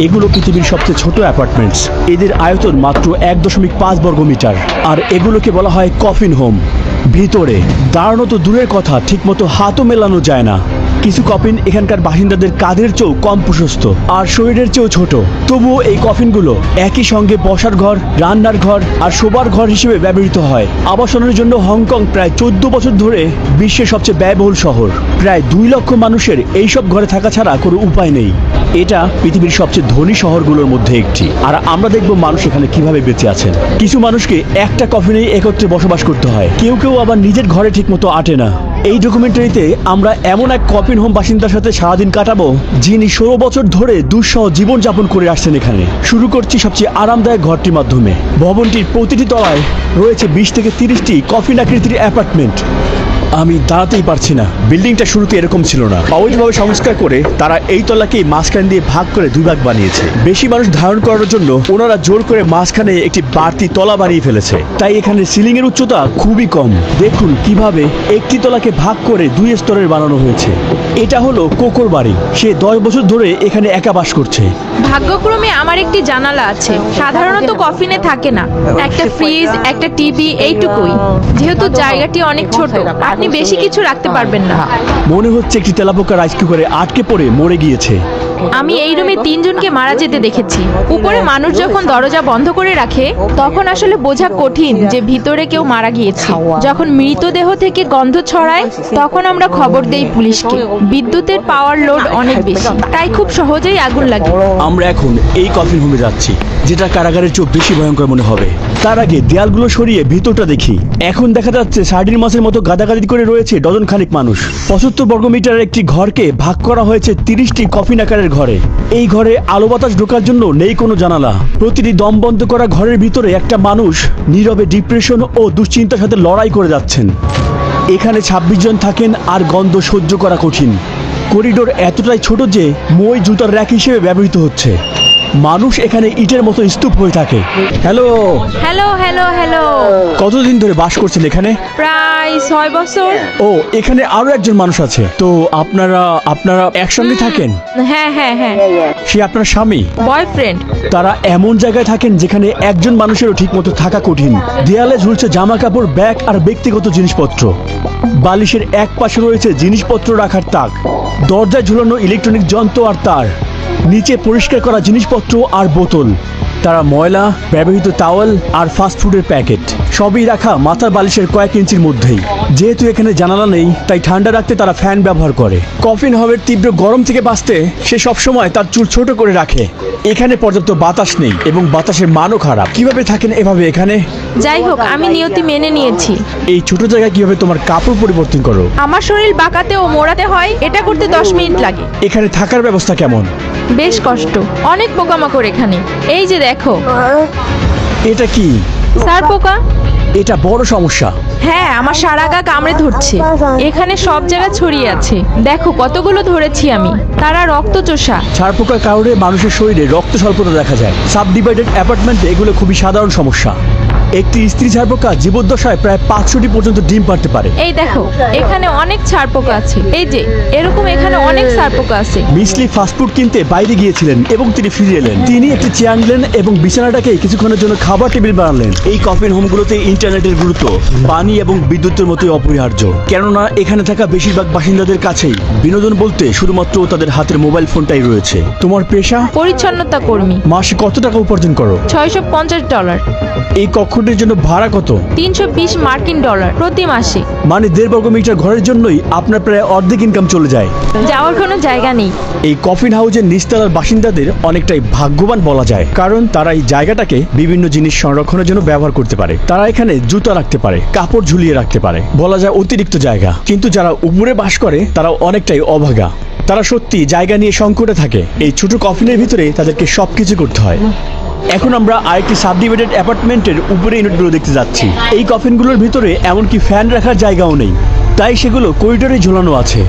এগুলো পৃথিবীর সবচেয়ে ছোট অ্যাপার্টমেন্টস। এদের আয়তন মাত্র 1.5 বর্গমিটার। আর এগুলোকে বলা হয় কফিন হোম। ভিতরে দাঁড়ানো তো দূরের কথা, ঠিকমতো হাতও মেলানো যায় না। কিছু কফিন এখানকার বাসিন্দাদের কাঁধের চেয়েও কম প্রশস্ত আর শরীরের চেয়েও ছোট। তবুও এই কফিনগুলো একই সঙ্গে বসার ঘর, রান্নার ঘর আর শোবার ঘর হিসেবে ব্যবহৃত হয়। আবাসনের জন্য হংকং প্রায় 14 বছর ধরে বিশ্বের সবচেয়ে ব্যয়বহুল শহর। প্রায় 2 লক্ষ মানুষের এইসব ঘরে থাকা ছাড়া কোনো উপায় নেই। এটা পৃথিবীর সবচেয়ে ধনী শহরগুলোর মধ্যে একটি। আর আমরা দেখব মানুষ এখানে কিভাবে বেঁচে আছেন। কিছু মানুষকে একটা কফিনেই একত্রে বসবাস করতে হয়, কেউ কেউ আবার নিজের ঘরে ঠিকমতো আটে না। এই ডকুমেন্টারিতে আমরা এমন এক কফিন হোম বাসিন্দার সাথে সারাদিন কাটাবো, যিনি 16 বছর ধরে দুঃসহ জীবনযাপন করে আসছেন এখানে। শুরু করছি সবচেয়ে আরামদায়ক ঘরটির মাধ্যমে। ভবনটির প্রতিটি তলায় রয়েছে 20 থেকে 30টি কফিন আকৃতির অ্যাপার্টমেন্ট। আমি দাঁড়াতেই পারছি না। বিল্ডিংটা শুরুতে এরকম ছিল না। অবৈধভাবে সংস্কার করে তারা এই তলাকেই মাঝখান দিয়ে ভাগ করে 2 ভাগ বানিয়েছে। বেশি মানুষ ধারণ করার জন্য ওনারা জোর করে মাঝখানে একটি বাড়তি তলা বানিয়ে ফেলেছে। তাই এখানে সিলিং এর উচ্চতা খুবই কম। দেখুন কিভাবে একটি তলাকে ভাগ করে 2 স্তরের বানানো হয়েছে। এটা হলো কোকোর বাড়ি। সে 10 বছর ধরে এখানে একা বাস করছে। ভাগ্যক্রমে আমার একটি জানালা আছে। সাধারণত কফিনে থাকে না। একটা ফ্রিজ, একটা টিভি, এইটুকুই। যেহেতু জায়গাটি অনেক ছোট, আপনি বেশি কিছু রাখতে পারবেন না। মনে হচ্ছে একটি তেলাপোকা রাইস কুকারে আটকে পড়ে মরে গিয়েছে। আমি এই রুমে 3 জনকে মারা যেতে দেখেছি। উপরে মানুষ যখন দরজা বন্ধ করে রাখে, তখন আসলে বোঝা কঠিন যে ভিতরে কেউ মারা গিয়েছে। যখন মৃতদেহ থেকে গন্ধ ছড়ায়, তখন আমরা খবর দেই পুলিশকে। বিদ্যুতের পাওয়ার লোড অনেক বেশি, তাই খুব সহজেই আগুন লাগে। আমরা এখন এই কফিন হোমে যাচ্ছি, যেটা কারাগারের চেয়ে বেশি ভয়ঙ্কর মনে হবে। তার আগে দেয়ালগুলো সরিয়ে ভিতরটা দেখি। এখন দেখা যাচ্ছে সার্ডিন মাছের মতো গাদাগাদি করে রয়েছে ডজন খানিক মানুষ। 75 বর্গমিটারের একটি ঘরকে ভাগ করা হয়েছে 30টি কফিন আকারের ঘরে। এই ঘরে আলো বাতাস ঢোকার জন্য নেই কোনো জানালা। প্রতিটি দম বন্ধ করা ঘরের ভিতরে একটা মানুষ নীরবে ডিপ্রেশন ও দুশ্চিন্তার সাথে লড়াই করে যাচ্ছেন। এখানে 26 জন থাকেন আর গন্ধ সহ্য করা কঠিন। করিডোর এতটাই ছোট যে মই জুতার র্যাক হিসেবে ব্যবহৃত হচ্ছে। মানুষ এখানে ইটের মতো স্তূপ হয়ে থাকে। Hello hello hello hello. কতদিন ধরে বাস করছেন এখানে? প্রায় 6 বছর। ও, এখানে আরো একজন মানুষ আছে। তো আপনারা একসঙ্গে থাকেন? হ্যাঁ হ্যাঁ হ্যাঁ। সে আপনার স্বামী? বয়ফ্রেন্ড। তারা এমন জায়গায় থাকেন যেখানে একজন মানুষেরও ঠিকমতো থাকা কঠিন। দেয়ালে ঝুলছে জামা কাপড়, ব্যাগ আর ব্যক্তিগত জিনিসপত্র। বালিশের এক পাশে রয়েছে জিনিসপত্র রাখার তাক। দরজায় ঝুলানো ইলেকট্রনিক যন্ত্র আর তার। নিচে পরিষ্কার করা জিনিসপত্র আর বোতল। তারা ময়লা, ব্যবহৃত টাওয়েল আর ফাস্টফুডের প্যাকেট সবই রাখা মাথার বালিশের কয়েক ইঞ্চির মধ্যেই। যেহেতু এখানে জানালা নেই, তাই ঠান্ডা রাখতে তারা ফ্যান ব্যবহার করে। কফিন হোমের তীব্র গরম থেকে বাঁচতে সে সবসময় তার চুল ছোট করে রাখে। এখানে পর্যাপ্ত বাতাস নেই এবং বাতাসের মানও খারাপ। কিভাবে থাকেন এভাবে এখানে? যাই হোক, আমি নিয়তি মেনে নিয়েছি। এই ছোট জায়গায় কিভাবে তোমার কাপড় পরিবর্তন করো? আমার শরীর বাঁকাতে ও মোড়াতে হয়। এটা করতে 10 মিনিট লাগে। এখানে থাকার ব্যবস্থা কেমন? বেশ কষ্ট। অনেক পোকামাকড় এখানে। এই যে দেখো। এটা কি? স্যার পোকা। এটা বড় সমস্যা। হ্যাঁ, আমার সারা গা কামড়ে ধরছে। এখানে সব জায়গা ছড়িয়ে আছে। দেখো কতগুলো ধরেছি আমি। তারা রক্তচোষা। ছারপোকার কারণে মানুষের শরীরে রক্ত স্বল্পতা দেখা যায়। সাব ডিভাইডেড অ্যাপার্টমেন্টে এগুলো খুবই সাধারণ সমস্যা। একটি স্ত্রী ছারপোকা জীবদ্দশায় প্রায় 500টি পর্যন্ত ডিম পারতে পারে। এই দেখো, এখানে অনেক ছারপোকা আছে। এই যে এরকম এখানে অনেক ছারপোকা আছে। মিসলি ফাস্টফুড কিনতে বাইরে গিয়েছিলেন এবং তিনি ফিরে এলেন। তিনি একটি চেয়ার নিলেন এবং বিছানাটাকে কিছুক্ষণের জন্য খাবার টেবিল বানালেন। এই কফিন হোমগুলোতে ইন্টারনেটের গুরুত্ব পানি এবং বিদ্যুতের মতোই অপরিহার্য। কেননা এখানে থাকা বেশিরভাগ বাসিন্দাদের কাছেই বিনোদন বলতে শুধুমাত্র তাদের হাতের মোবাইল ফোনটাই রয়েছে। তোমার পেশা? পরিচ্ছন্নতা কর্মী। মাসে কত টাকা উপার্জন করো? $650। এই কক্ষটির জন্য ভাড়া কত? $320 মার্কিন প্রতি মাসে। মানে 1.5 বর্গমিটার ঘরের জন্যই আপনার প্রায় অর্ধেক ইনকাম চলে যায়। যাওয়ার কোনো জায়গা নেই। এই কফিন হাউসের নিচতলার বাসিন্দাদের অনেকটাই ভাগ্যবান বলা যায়, কারণ তারা এই জায়গাটাকে বিভিন্ন জিনিস সংরক্ষণের জন্য ব্যবহার করতে পারে। তারা এখানে জুতা রাখতে পারে, কাপড় ঝুলিয়ে রাখতে পারে। বলা যায় অতিরিক্ত জায়গা। কিন্তু যারা উপরে বাস করে তারা অনেকটাই অভাগা। তারা সত্যি জায়গা নিয়ে সংকটে থাকে। এই ছোট কফিনের ভিতরে তাদেরকে সবকিছু করতে হয়। এখন আমরা আরেকটি সাবডিভাইডেড অ্যাপার্টমেন্টের উপরে ইউনিটগুলো দেখতে যাচ্ছি। এই কফিনগুলোর ভিতরে এমনকি ফ্যান রাখার জায়গাও নেই, তাই সেগুলো করিডোরে ঝোলানো আছে।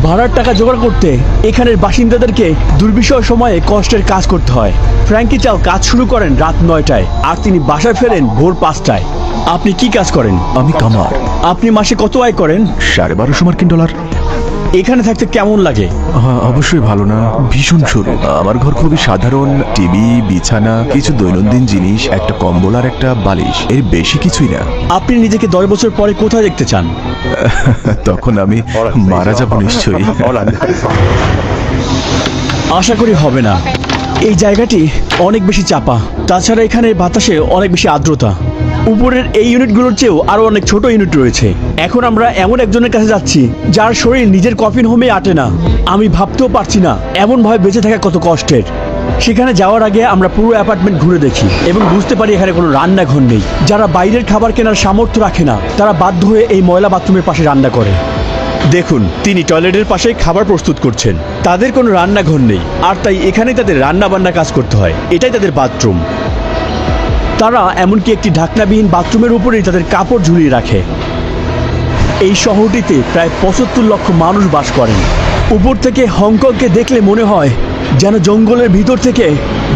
ভাড়ার টাকা জোগাড় করতে এখানের বাসিন্দাদেরকে দুর্বিষহ সময়ে কষ্টের কাজ করতে হয়। ফ্র্যাঙ্কি চাও কাজ শুরু করেন রাত 9টায় আর তিনি বাসায় ফেরেন ভোর 5টায়। আপনি কি কাজ করেন? আমি কামার। আপনি মাসে কত আয় করেন? $1250 মার্কিন। এখানে থাকতে কেমন লাগে? হ্যাঁ, অবশ্যই ভালো না, ভীষণ সরু। আমার ঘর খুবই সাধারণ, টিভি, বিছানা, কিছু দৈনন্দিন জিনিস, একটা কম্বল আর একটা বালিশ, এর বেশি কিছুই না। আপনি নিজেকে 10 বছর পরে কোথায় দেখতে চান? তখন আমি মারা যাব নিশ্চয়ই। আশা করি হবে না। এই জায়গাটি অনেক বেশি চাপা, তাছাড়া এখানে বাতাসে অনেক বেশি আর্দ্রতা। উপরের এই ইউনিটগুলোর চেয়েও আরো অনেক ছোট ইউনিট রয়েছে। এখন আমরা এমন একজনের কাছে যাচ্ছি যার শরীর নিজের কফিন হোমে আটে না। আমি ভাবতেও পারছি না এমন ভাবে বেঁচে থাকা কত কষ্টের। সেখানে যাওয়ার আগে আমরা পুরো অ্যাপার্টমেন্ট ঘুরে দেখি এবং বুঝতে পারি এখানে কোনো রান্নাঘর নেই। যারা বাইরের খাবার কেনার সামর্থ্য রাখে না তারা বাধ্য হয়ে এই ময়লা বাথরুমের পাশে রান্না করে। দেখুন, তিনি টয়লেটের পাশে খাবার প্রস্তুত করছেন। তাদের কোনো রান্নাঘর নেই, আর তাই এখানেই তাদের রান্না বান্না কাজ করতে হয়। এটাই তাদের বাথরুম। তারা এমনকি একটি ঢাকনাবিহীন বাথরুমের উপরেই তাদের কাপড় ঝুলিয়ে রাখে। এই শহরটিতে প্রায় 75 লক্ষ মানুষ বাস করেন। উপর থেকে হংকংকে দেখলে মনে হয় যেন জঙ্গলের ভিতর থেকে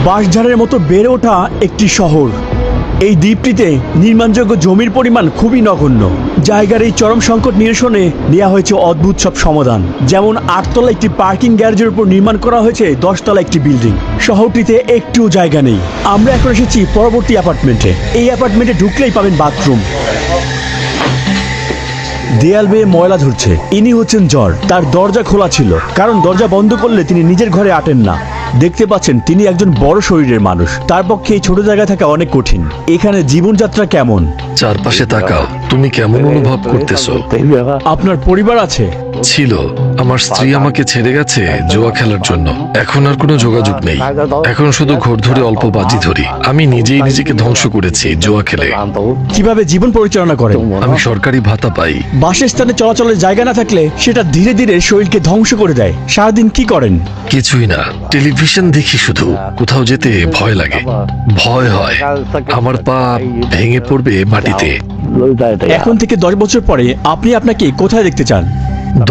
বাঁশঝাড়ের মতো বেড়ে ওঠা একটি শহর। এই দ্বীপটিতে নির্মাণযোগ্য জমির পরিমাণ খুবই নগণ্য। জায়গার এই চরম সংকট নিরসনে নেওয়া হয়েছে অদ্ভুত সব সমাধান, যেমন 8 তলা একটি পার্কিং গ্যারেজের উপর নির্মাণ করা হয়েছে 10 তলা একটি বিল্ডিং। শহরটিতে একটুও জায়গা নেই। আমরা এখন এসেছি পরবর্তী অ্যাপার্টমেন্টে। এই অ্যাপার্টমেন্টে ঢুকলেই পাবেন বাথরুম। দেয়াল বেয়ে ময়লা ঝরছে। ইনি হচ্ছেন জ্বর। তার দরজা খোলা ছিল, কারণ দরজা বন্ধ করলে তিনি নিজের ঘরে আটেন না। দেখতে পাচ্ছেন তিনি একজন বড় শরীরের মানুষ। তার পক্ষে এই ছোট জায়গায় থাকা অনেক কঠিন। এখানে জীবনযাত্রা কেমন? চারপাশে তাকাও, তুমি কেমন অনুভব করতেছো? আপনার পরিবার আছে? ছিল, আমার স্ত্রী আমাকে ছেড়ে গেছে জুয়া খেলার জন্য। এখন আর কোনো যোগাযোগ নেই। এখন শুধু ঘর ধরে অল্প বাজি ধরি। আমি নিজেই নিজেকে ধ্বংস করেছি জুয়া খেলে। কিভাবে জীবন পরিচালনা করেন? আমি সরকারি ভাতা পাই। বাসস্থানে চলাচলের জায়গা না থাকলে সেটা ধীরে ধীরে শরীরকে ধ্বংস করে দেয়। সারাদিন কি করেন? কিছুই না, টেলিভিশন দেখি শুধু। কোথাও যেতে ভয় লাগে, ভয় হয় আমার পা ভেঙে পড়বে মাটিতে। এখন থেকে 10 বছর পরে আপনি আপনাকে কোথায় দেখতে চান?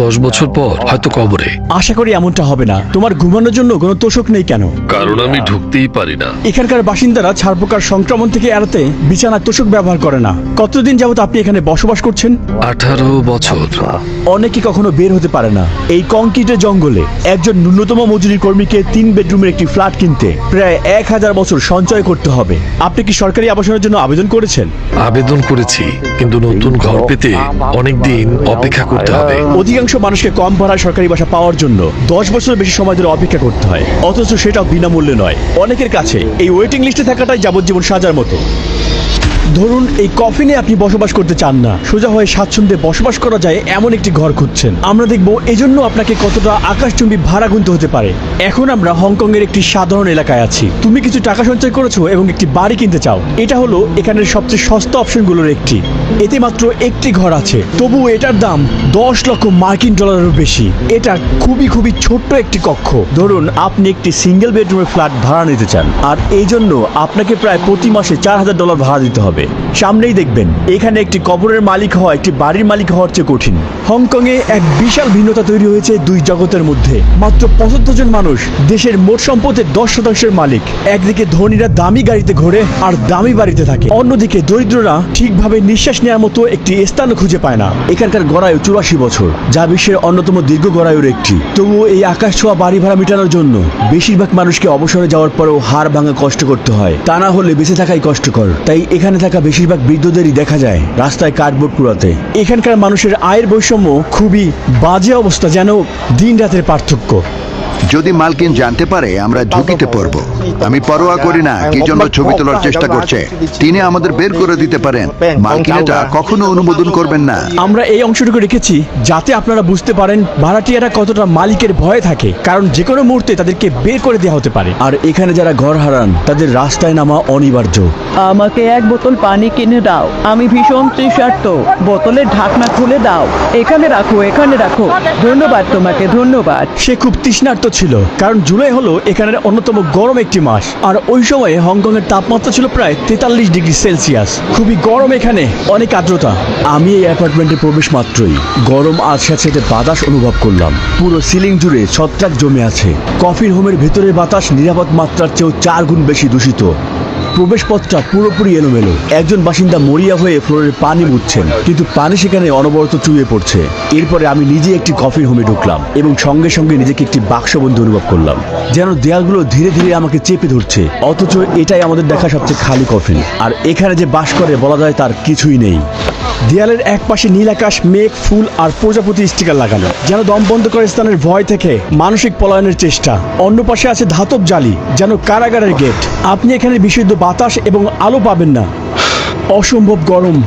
10 বছর পর হয়তো কবরে। আশা করি এমনটা হবে না। তোমার ঘুমানোর জন্য কোনো তোষক নেই কেন? কারণ আমি ঢুকতেই পারি না। এখানকার বাসিন্দারা ছারপোকার সংক্রমণ থেকে এড়াতে বিছানায় তোষক ব্যবহার করে না। কতদিন যাবত আপনি এখানে বসবাস করছেন? 18 বছর। অনেকে কখনো বের হতে পারে না। এই কংক্রিটের জঙ্গলে একজন ন্যূনতম মজুরি কর্মীকে 3 বেডরুমের একটি ফ্ল্যাট কিনতে প্রায় 1000 বছর সঞ্চয় করতে হবে। আপনি কি সরকারি আবাসনের জন্য আবেদন করেছেন? আবেদন করেছি, কিন্তু নতুন ঘর পেতে অনেক দিন অপেক্ষা করতে হবে। অধিকাংশ মানুষকে কম ভাড়ায় সরকারি বাসা পাওয়ার জন্য 10 বছরের বেশি সময় ধরে অপেক্ষা করতে হয়, অথচ সেটাও বিনামূল্যে নয়। অনেকের কাছে এই ওয়েটিং লিস্টে থাকাটাই যাবজ্জীবন সাজার মতো। ধরুন এই কফিনে আপনি বসবাস করতে চান না, সোজা হয়ে স্বাচ্ছন্দ্যে বসবাস করা যায় এমন একটি ঘর খুঁজছেন। আমরা দেখব এজন্য আপনাকে কতটা আকাশচুম্বী ভাড়া গুনতে হতে পারে। এখন আমরা হংকং এর একটি সাধারণ এলাকায় আছি। তুমি কিছু টাকা সঞ্চয় করেছো এবং একটি বাড়ি কিনতে চাও। এটা হলো এখানের সবচেয়ে সস্তা অপশনগুলোর একটি। এতে মাত্র একটি ঘর আছে, তবু এটার দাম 10 লক্ষ মার্কিন ডলারেরও বেশি। এটা খুবই খুবই ছোট্ট একটি কক্ষ। ধরুন আপনি একটি সিঙ্গেল বেডরুমের ফ্ল্যাট ভাড়া নিতে চান, আর এই জন্য আপনাকে প্রায় প্রতি মাসে $4000 ভাড়া দিতে হবে। সামনেই দেখবেন এখানে একটি কবরের মালিক হওয়া একটি বাড়ির মালিক হওয়ার চেয়ে কঠিন। হংকংয়ে এক বিশাল ভিন্নতা তৈরি হয়েছে দুই জগতের মধ্যে। মাত্র 75 জন মানুষ দেশের মোট সম্পদের 10% মালিক। একদিকে ধনীরা দামি গাড়িতে ঘোরে আর দামি বাড়িতে থাকে, অন্যদিকে দরিদ্ররা ঠিকভাবে নিঃশ্বাস নেওয়ার মতো একটি স্থানও খুঁজে পায় না। এখানকার গড়ায়ু 84 বছর, যা বিশ্বের অন্যতম দীর্ঘ গড়ায়ুর একটি। তবুও এই আকাশ ছোঁয়া বাড়ি ভাড়া মেটানোর জন্য বেশিরভাগ মানুষকে অবসরে যাওয়ার পরেও হাড় ভাঙা কষ্ট করতে হয়। তা না হলে বেঁচে থাকাই কষ্টকর। তাই এখানে থাকা বেশিরভাগ বৃদ্ধদেরই দেখা যায় রাস্তায় কার্ডবোর্ড কুড়াতে। এখানকার মানুষের আয়ের বৈষম্য খুবই বাজে অবস্থা, যেন দিন রাতের পার্থক্য। যদি মালকিন জানতে পারে আমরা ঝুঁকিতে পড়ব, আমি পরোয়া করি না কি জন্য ছবি তোলার চেষ্টা করছে। তিনি আমাদের বের করে দিতে পারেন। মালকিন এটা কখনো অনুমোদন করবেন না। আমরা এই অংশটুকু রেখেছি যাতে আপনারা বুঝতে পারেন ভাড়াটিয়ারা কতটা মালিকের ভয়ে থাকে, কারণ যে কোনো মুহূর্তে তাদেরকে বের করে দেওয়া হতে পারে। আর এখানে যারা ঘর হারান তাদের রাস্তায় নামা অনিবার্য। আমাকে 1 বোতল পানি কিনে দাও, আমি ভীষণ তৃষার্ত। বোতলের ঢাকনা খুলে দাও। এখানে রাখো, এখানে রাখো। ধন্যবাদ তোমাকে, ধন্যবাদ। সে খুব তৃষ্ণার্ত ছিল, কারণ জুলাই হলো এখানের অন্যতম গরম একটি মাস। আর ওই সময়ে হংকং এর তাপমাত্রা ছিল প্রায় 43 ডিগ্রি সেলসিয়াস। খুবই গরম, এখানে অনেক আর্দ্রতা। আমি এই অ্যাপার্টমেন্টে প্রবেশ মাত্রই গরম আর সাথে বাতাস অনুভব করলাম। পুরো সিলিং জুড়ে ছত্রাক জমে আছে। কফির হোমের ভেতরের বাতাস নিরাপদ মাত্রার চেয়েও 4 গুণ বেশি দূষিত। প্রবেশপথটা পুরোপুরি এলোমেলো। একজন বাসিন্দা মরিয়া হয়ে ফ্লোরে পানি মুছছেন, কিন্তু পানি সেখানে অনবরত চুইয়ে পড়ছে। এরপরে আমি নিজে একটি কফিন হোমে ঢুকলাম এবং সঙ্গে সঙ্গে নিজেকে একটি বাক্সবন্ধ অনুভব করলাম, যেন দেয়ালগুলো ধীরে ধীরে আমাকে চেপে ধরছে। অথচ এটাই আমাদের দেখা সবচেয়ে খালি কফিন, আর এখানে যে বাস করে বলা যায় তার কিছুই নেই। দেয়ালের এক পাশে নীল আকাশ, মেঘ, ফুল আর প্রজাপতি স্টিকার লাগানো, যেন দম বন্ধ করে স্থানের ভয় থেকে মানসিক পলায়নের চেষ্টা। অন্য পাশে আছে ধাতব জালি, যেন কারাগারের গেট। আপনি এখানে বিশুদ্ধ বাতাস এবং আলো পাবেন না। অসম্ভব গরম,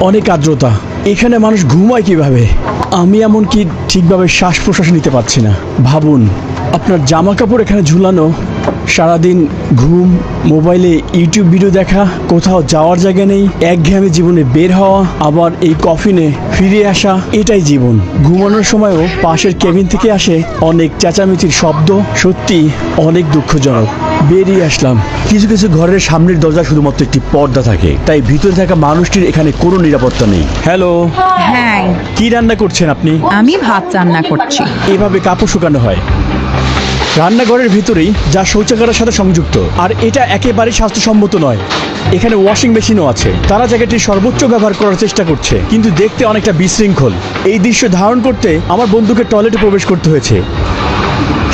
অনেক আর্দ্রতা। এখানে মানুষ ঘুমায় কিভাবে? আমি এমনকি ঠিকভাবে শ্বাস প্রশ্বাস নিতে পারছি না। ভাবুন, আপনার জামা কাপড় এখানে ঝুলানো, সারাদিন ঘুম, মোবাইলে ইউটিউব ভিডিও দেখা, কোথাও যাওয়ার জায়গা নেই, একঘেয়েমি জীবনে বের হওয়া, আবার এই কফিনে ফিরে আসা, এটাই জীবন। ঘুমানোর সময়ও পাশের কেবিন থেকে আসে অনেক চেঁচামেচির শব্দ। সত্যি অনেক দুঃখজনক। বেরিয়ে আসলাম। কিছু কিছু ঘরের সামনের দরজা শুধুমাত্র একটি পর্দা থাকে, তাই ভিতরে থাকা মানুষটির এখানে কোনো নিরাপত্তা নেই। হ্যালো, হ্যাঁ, কি রান্না করছেন আপনি? আমি ভাত রান্না করছি। এভাবে কাপড় শুকানো হয় রান্নাঘরের ভিতরেই, যা শৌচাগারের সাথে সংযুক্ত। আর এটা একেবারে স্বাস্থ্যসম্মত নয়। এখানে ওয়াশিং মেশিনও আছে। তারা জায়গাটির সর্বোচ্চ ব্যবহার করার চেষ্টা করছে, কিন্তু দেখতে অনেকটা বিশৃঙ্খল। এই দৃশ্য ধারণ করতে আমার বন্ধুকে টয়লেটে প্রবেশ করতে হয়েছে।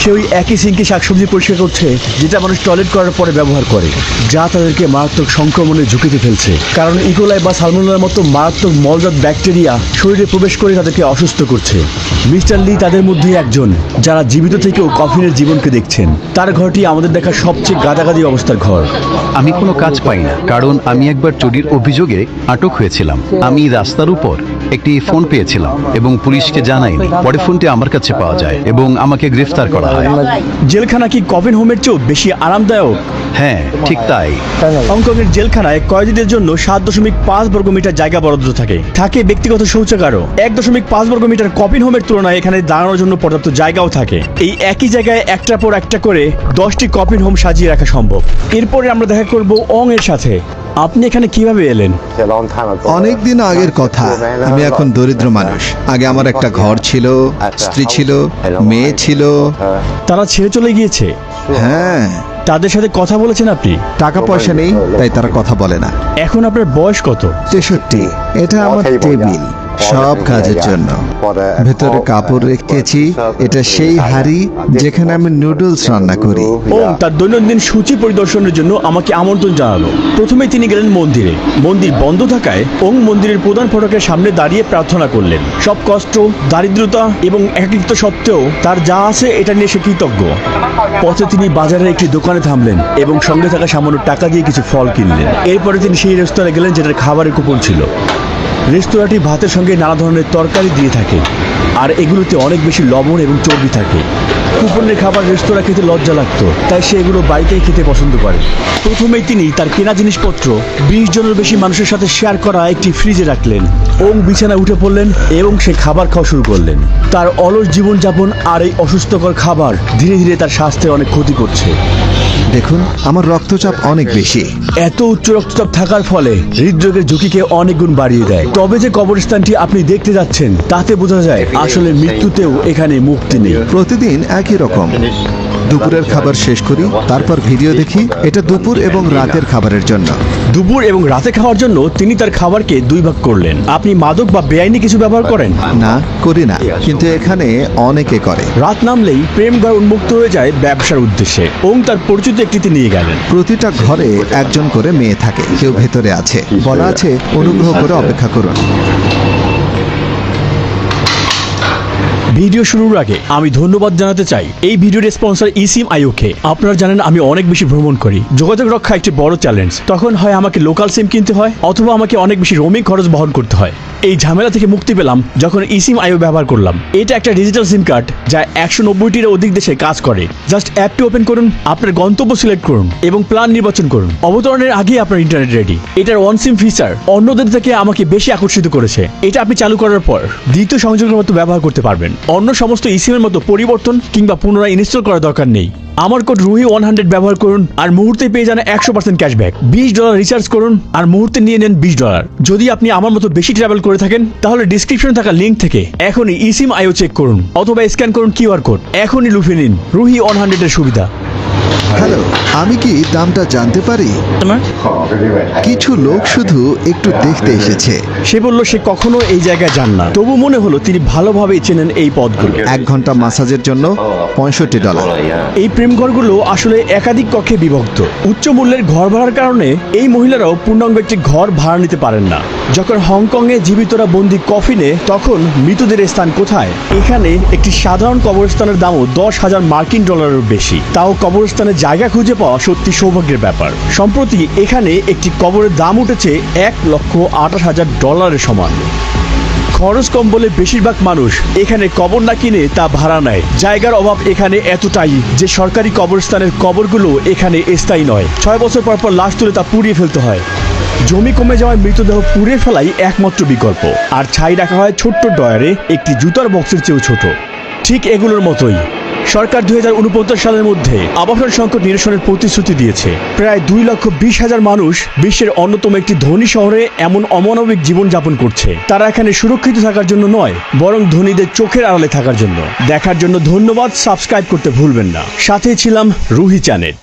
সে ওই একই সিঙ্কে শাকসবজি পরিষ্কার করছে যেটা মানুষ টয়লেট করার পরে ব্যবহার করে, যা তাদেরকে মারাত্মক সংক্রমণের ঝুঁকিতে ফেলছে। কারণ ইকোলাই বা সালমোনেলার মতো মারাত্মক মলজাত ব্যাকটেরিয়া শরীরে প্রবেশ করে তাদেরকে অসুস্থ করছে। মিস্টার লি তাদের মধ্যে একজন, যারা জীবিত থেকেও কফিনের জীবনকে দেখছেন। তার ঘরটি আমাদের দেখা সবচেয়ে গাদাগাদি অবস্থার ঘর। আমি কোনো কাজ পাই না, কারণ আমি একবার চুরির অভিযোগে আটক হয়েছিলাম। আমি রাস্তার উপর একটি ফোন পেয়েছিলাম এবং পুলিশকে জানাইনি। পরে ফোনটি আমার কাছে পাওয়া যায় এবং আমাকে গ্রেফতার করা হয়। জেলখানা কি কফিন হোমের চেয়েও বেশি আরামদায়ক? হ্যাঁ, ঠিক তাই। হংকংয়ের জেলখানায় কয়েদিদের জন্য 7.5 বর্গমিটার জায়গা বরাদ্দ থাকে ব্যক্তিগত শৌচাগারও। 1.5 বর্গমিটার কফিন হোমের তুলনায় এখানে দাঁড়ানোর জন্য পর্যাপ্ত জায়গাও থাকে। এই একই জায়গায় একটার পর একটা করে 10টি কফিন হোম সাজিয়ে রাখা সম্ভব। এরপরে আমরা দেখা করব অং এর সাথে। আপনি এখানে কিভাবে এলেন? অনেক দিন আগের কথা। আমি এখন দরিদ্র মানুষ। আগে আমার একটা ঘর ছিল, স্ত্রী ছিল, মেয়ে ছিল। তারা ছেড়ে চলে গিয়েছে? হ্যাঁ। তাদের সাথে কথা বলেছেন আপনি? টাকা পয়সা নেই, তাই তারা কথা বলে না। এখন আপনার বয়স কত? 63। এটা আমার টেবিল, সব কাজের জন্য। ভেতরে কাপড় রেখেছি। এটা সেই হাড়ি যেখানে আমি নুডলস রান্না করি। ওং তার দৈনন্দিন সূচি পরিদর্শনের জন্য আমাকে আমন্ত্রণ জানালো। প্রথমে তিনি গেলেন মন্দিরে। মন্দির বন্ধ থাকায় ওং মন্দিরের প্রধান ফটকের সামনে দাঁড়িয়ে প্রার্থনা করলেন। সব কষ্ট, দারিদ্রতা এবং একাকিত্ব সত্ত্বেও তার যা আছে এটা নিয়ে সে কৃতজ্ঞ। পথে তিনি বাজারে একটি দোকানে থামলেন এবং সঙ্গে থাকা সামান্য টাকা দিয়ে কিছু ফল কিনলেন। এরপরে তিনি সেই রেস্তোরাঁয় গেলেন যেটার খাবারের কুপন ছিল। রেস্তোরাঁটি ভাতের সঙ্গে নানা ধরনের তরকারি দিয়ে থাকে, আর এগুলোতে অনেক বেশি লবণ এবং চর্বি থাকে। কুপনের খাবার রেস্তোরাঁ খেতে লজ্জা লাগতো, তাই সে এগুলো বাড়িতেই খেতে পছন্দ করে। প্রথমেই তিনি তার কেনা জিনিসপত্র 20 জনের বেশি মানুষের সাথে শেয়ার করা একটি ফ্রিজে রাখলেন। ওং বিছানায় উঠে পড়লেন এবং সে খাবার খাওয়া শুরু করলেন। তার অলস জীবনযাপন আর এই অসুস্থকর খাবার ধীরে ধীরে তার স্বাস্থ্যের অনেক ক্ষতি করছে। দেখুন, আমার রক্তচাপ অনেক বেশি। এত উচ্চ রক্তচাপ থাকার ফলে হৃদরোগের ঝুঁকিকে অনেক গুণ বাড়িয়ে দেয়। তবে যে কবরস্থানটি আপনি দেখতে যাচ্ছেন তাতে বোঝা যায় আসলে মৃত্যুতেও এখানে মুক্তি নেই। প্রতিদিন একই রকম। দুপুরের খাবার শেষ করি, তারপর ভিডিও দেখি। এটা দুপুর এবং রাতের খাবারের জন্য। দুপুর এবং রাতে খাওয়ার জন্য তিনি তার খাবারকে 2 ভাগ করলেন। আপনি মাদক বা বেআইনি কিছু ব্যবহার করেন? না, করি না, কিন্তু এখানে অনেকে করে। রাত নামলেই প্রেম ঘর উন্মুক্ত হয়ে যায় ব্যবসার উদ্দেশ্যে। ওং তার পরিচিত একটিতে নিয়ে গেলেন। প্রতিটা ঘরে একজন করে মেয়ে থাকে, কেউ ভেতরে আছে। বলা আছে অনুগ্রহ করে অপেক্ষা করুন। ভিডিও শুরুর আগে আমি ধন্যবাদ জানাতে চাই এই ভিডিওর স্পন্সর ইসিম আইওকে। আপনারা জানেন আমি অনেক বেশি ভ্রমণ করি। যোগাযোগ রক্ষা একটি বড় চ্যালেঞ্জ। তখন হয় আমাকে লোকাল সিম কিনতে হয়, অথবা আমাকে অনেক বেশি রোমিং খরচ বহন করতে হয়। এই ঝামেলা থেকে মুক্তি পেলাম যখন ইসিম আইও ব্যবহার করলাম। এটা একটা ডিজিটাল সিম কার্ড যা 190টির অধিক দেশে কাজ করে। জাস্ট অ্যাপটি ওপেন করুন, আপনার গন্তব্য সিলেক্ট করুন এবং প্ল্যান নির্বাচন করুন। অবতরণের আগেই আপনার ইন্টারনেট রেডি। এটার ওয়ান সিম ফিচার অন্যদের থেকে আমাকে বেশি আকর্ষিত করেছে। এটা আপনি চালু করার পর দ্বিতীয় সংযোগের মতো ব্যবহার করতে পারবেন। অন্য সমস্ত ইসিম এর মতো পরিবর্তন কিংবা পুনরায় ইনস্টল করার দরকার নেই। আমার কোড রুহি 100 ব্যবহার করুন আর মুহূর্তে পেয়ে যান 100% ক্যাশব্যাক। $20 রিচার্জ করুন আর মুহূর্তে নিয়ে নেন $20। যদি আপনি আমার মতো বেশি ট্রাভেল করে থাকেন তাহলে ডিসক্রিপশনে থাকা লিংক থেকে এখনই ইসিম আইও চেক করুন অথবা স্ক্যান করুন কিউআর কোড। এখনই লুফে নিন রুহি 100 এর সুবিধা। হ্যালো, আমি কি দামটা জানতে পারি? কিছু লোক শুধু একটু দেখতে এসেছে। সে বলল সে কখনো এই জায়গায় যান না, তবু মনে হলো তিনি ভালোভাবেই চেনেন এই পথগুলো। 1 ঘন্টা মাসাজের জন্য $65। এই প্রেমঘরগুলো আসলে একাধিক কক্ষে বিভক্ত। উচ্চ মূল্যের ঘর ভাড়ার কারণে এই মহিলারাও পূর্ণাঙ্গ একটি ঘর ভাড়া নিতে পারেন না। যখন হংকংয়ে জীবিতরা বন্দি কফিনে, তখন মৃতদের স্থান কোথায়? এখানে একটি সাধারণ কবরস্থানের দামও $10,000 বেশি। তাও কবরস্থানের জায়গা খুঁজে পাওয়া সত্যি সৌভাগ্যের ব্যাপার। সম্প্রতি এখানে একটি কবরের দাম উঠেছে $1,28,000 সমান। খরচ কম বলে বেশিরভাগ মানুষ এখানে কবর না কিনে তা ভাড়া নেয়। জায়গার অভাব এখানে এতটাই যে সরকারি কবরস্থানের কবরগুলো এখানে স্থায়ী নয়। 6 বছর পর পর লাশ তুলে তা পুড়িয়ে ফেলতে হয়। জমি কমে যাওয়ায় মৃতদেহ পুড়িয়ে ফেলাই একমাত্র বিকল্প। আর ছাই রাখা হয় ছোট্ট ডয়ারে, একটি জুতার বক্সের চেয়েও ছোট। ঠিক এগুলোর মতোই সরকার 2049 সালের মধ্যে আবাসন সংকট নিরসনের প্রতিশ্রুতি দিয়েছে। প্রায় 2,20,000 মানুষ বিশ্বের অন্যতম একটি ধনী শহরে এমন অমানবিক জীবনযাপন করছে। তারা এখানে সুরক্ষিত থাকার জন্য নয়, বরং ধনীদের চোখের আড়ালে থাকার জন্য। দেখার জন্য ধন্যবাদ। সাবস্ক্রাইব করতে ভুলবেন না। সাথে ছিলাম রুহি চ্যানেল।